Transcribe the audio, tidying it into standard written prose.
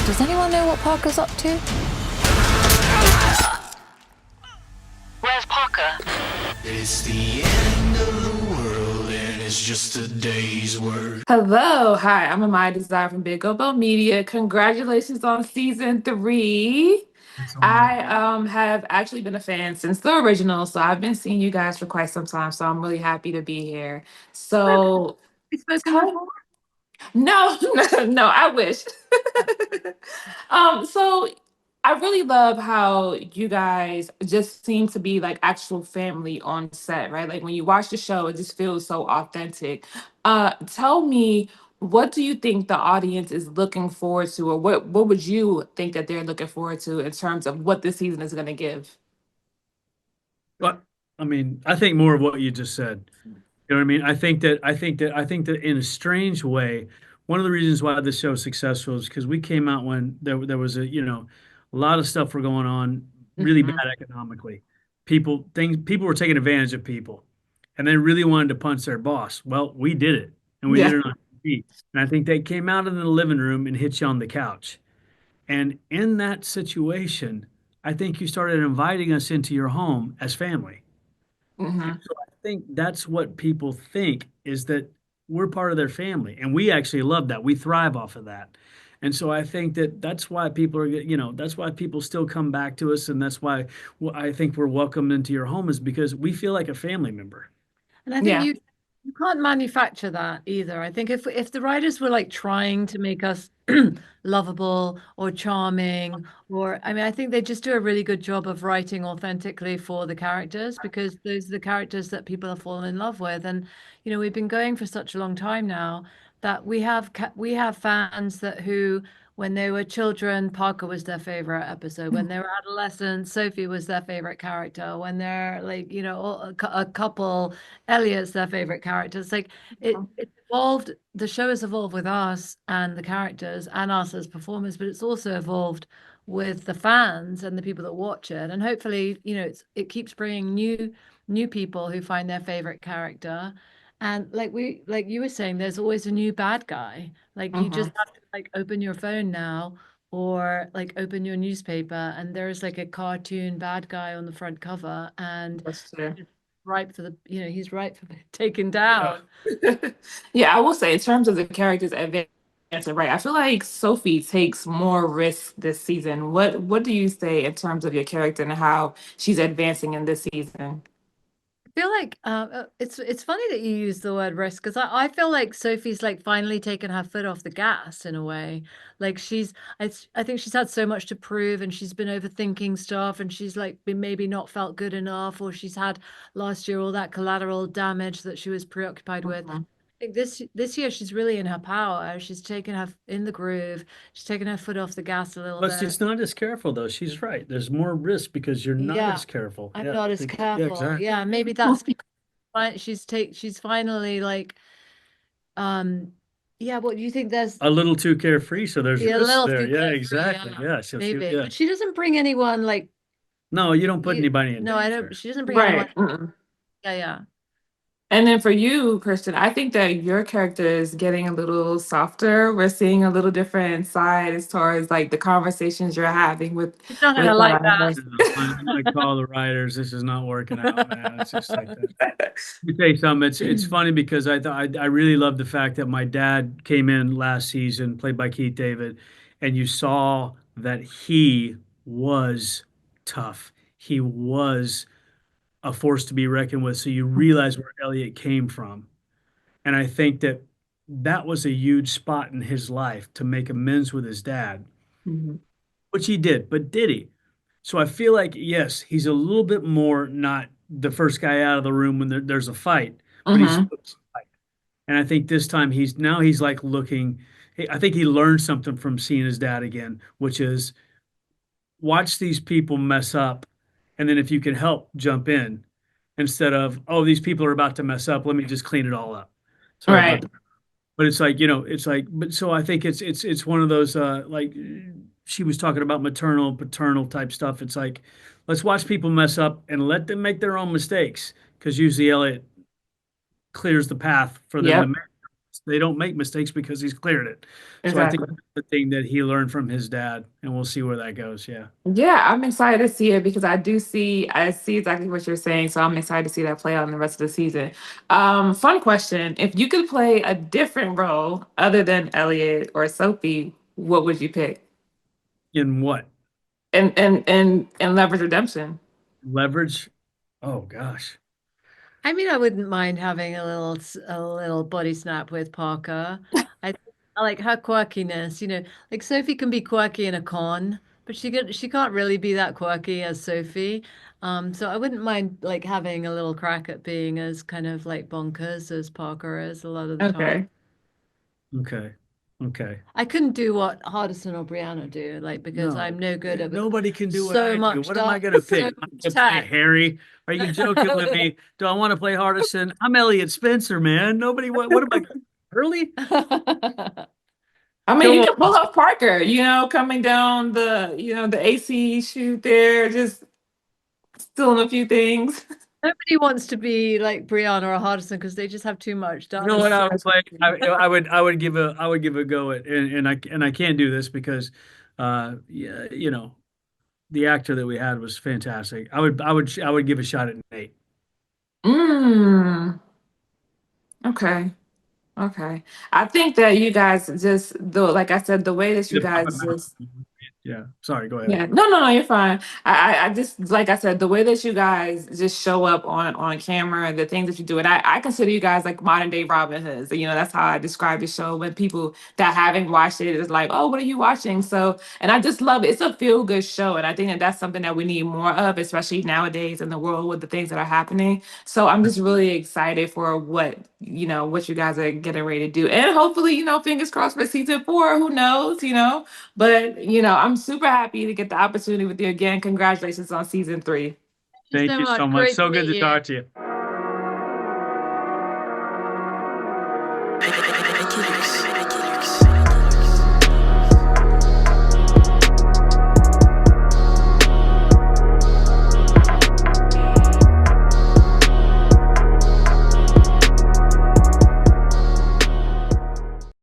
Does anyone know what Parker's up to? Where's Parker? It's the end of the world and it's just a day's work. Hello, hi, I'm Amaya Desire from Big Obo Media. Congratulations on season 3. I have actually been a fan since the original, so I've been seeing you guys for quite some time, so I'm really happy to be here. So We spoken tell before? no, no, I wish. So I really love how you guys just seem to be like actual family on set, right? Like when you watch the show, it just feels so authentic. Tell me, what do you think the audience is looking forward to, or what would you think that they're looking forward to in terms of what this season is going to give? But I mean, I think more of what you just said. You know what I mean? I think that in a strange way, one of the reasons why this show is successful is because we came out when there was a lot of stuff were going on really bad Mhm. economically. People were taking advantage of people, and they really wanted to punch their boss. Well, we did it, and we did Yeah. it on TV. And I think they came out in the living room and hit you on the couch. And in that situation, I think you started inviting us into your home as family. And Hmm. so I think that's what people think is that we're part of their family. And we actually love that. We thrive off of that. And so I think that that's why people are, that's why people still come back to us. And that's why I think we're welcomed into your home is because we feel like a family member. And I think Yeah. you can't manufacture that either. I think if the writers were like trying to make us lovable or charming, or I mean, I think they just do a really good job of writing authentically for the characters because those are the characters that people have fallen in love with. And we've been going for such a long time now that we have fans that who when they were children, Parker was their favorite episode. When they were adolescents, Sophie was their favorite character. When they're like, a couple, Elliot's their favorite character. It's like it evolved. The show has evolved with us and the characters and us as performers, but it's also evolved with the fans and the people that watch it. And hopefully, it keeps bringing new people who find their favorite character. And like you were saying, there's always a new bad guy. Like you just Hmm. have to like open your phone now or like open your newspaper and there's like a cartoon bad guy on the front cover and That's true. ripe for he's ripe for taken Yeah. down. Yeah, I will say in terms of the characters advancing, right? I feel like Sophie takes more risk this season. What do you say in terms of your character and how she's advancing in this season? I feel like it's funny that you use the word risk because I feel like Sophie's like finally taken her foot off the gas in a way. Like I think she's had so much to prove and she's been overthinking stuff and she's like been maybe not felt good enough or she's had last year all that collateral damage that she was preoccupied with. Mhm. I think this year she's really in her power. She's taken her in the groove. She's taken her foot off the gas a little But bit. she's not as careful though. She's right. There's more risk because you're not Yeah, as careful. I'm Yeah. not as Yeah, careful. exactly. Yeah, maybe that's because she's finally like um yeah, what do you think there's A little too carefree, so there's yeah, a risks little there. too Yeah, carefree, exactly. yeah, Yeah. So she, maybe. yeah. But she doesn't bring anyone like No, you don't put you anybody in no, I danger. don't she doesn't bring anyone Right. Mm-mm. yeah, yeah. And then for you, Kristen, I think that your character is getting a little softer. We're seeing a little different side as far as like the conversations you're having with She's not gonna with like that. You know, I'm gonna call the writers. This is not working out, man. It's just like that. Let me tell you something. It's funny because I thought I really love the fact that my dad came in last season, played by Keith David, and you saw that he was tough. He was a force to be reckoned with. So you realize where Elliot came from. And I think that that was a huge spot in his life to make amends with his dad, Mhm. which he did, but did he? So I feel like, yes, he's a little bit more not the first guy out of the room when there's a fight, but he's Mhm. and I think this time he's like looking. I think he learned something from seeing his dad again, which is watch these people mess up, and then if you can help, jump in instead of, oh, these people are about to mess up. Let me just clean it all up. Sorry about Right. that. But it's like, it's like, but so I think it's one of those like she was talking about maternal, paternal type stuff. It's like, let's watch people mess up and let them make their own mistakes because usually Elliot clears the path for them to Yep. make. they don't make mistakes because he's cleared it. So I think Exactly. that's the thing that he learned from his dad, and we'll see where that goes. Yeah. Yeah, I'm excited to see it because I see exactly what you're saying. So I'm excited to see that play out in the rest of the season. Fun question. If you could play a different role other than Elliot or Sophie, what would you pick? In what? And Leverage Redemption. Leverage? Oh gosh. I mean, I wouldn't mind having a little body snap with Parker. I like her quirkiness, like Sophie can be quirky in a con, but she can't really be that quirky as Sophie. So I wouldn't mind like having a little crack at being as kind of like bonkers as Parker is a lot of the time. Okay. Okay. Okay. I couldn't do what Hardison or Brianna do, like because No, I'm no good at nobody can do what so I do. much What am I stuff, going to so pick? I'm much going to play tact. Harry. Are you joking with me? Do I want to play Hardison? I'm Elliot Spencer, man. Nobody. What am I? Early? I mean, Come you on. can pull off Parker, coming down the AC shoot there, just stealing a few things. Nobody wants to be like Brianna or Hardison because they just have too much You know what I would done. play? I would give a go at, and I can't do this because, yeah, the actor that we had was fantastic. I would give a shot at Nate. Mm, okay. Okay. I think that you guys just like I said, the way that you The puppet guys master. just Yeah. Sorry. Go ahead. yeah, no, you're fine. I just like I said, the way that you guys just show up on camera, the things that you do, and I consider you guys like modern day Robin Hoods. That's how I describe the show when people that haven't watched it is like, oh, what are you watching? So, and I just love it. It's a feel good show, and I think that that's something that we need more of, especially nowadays in the world with the things that are happening. So I'm just really excited for what you guys are getting ready to do, and hopefully, fingers crossed for season 4. Who knows? But I'm super happy to get the opportunity with you again. Congratulations on season 3. Thank Thank you you so much. so much. Great So to good meet to you. talk to you.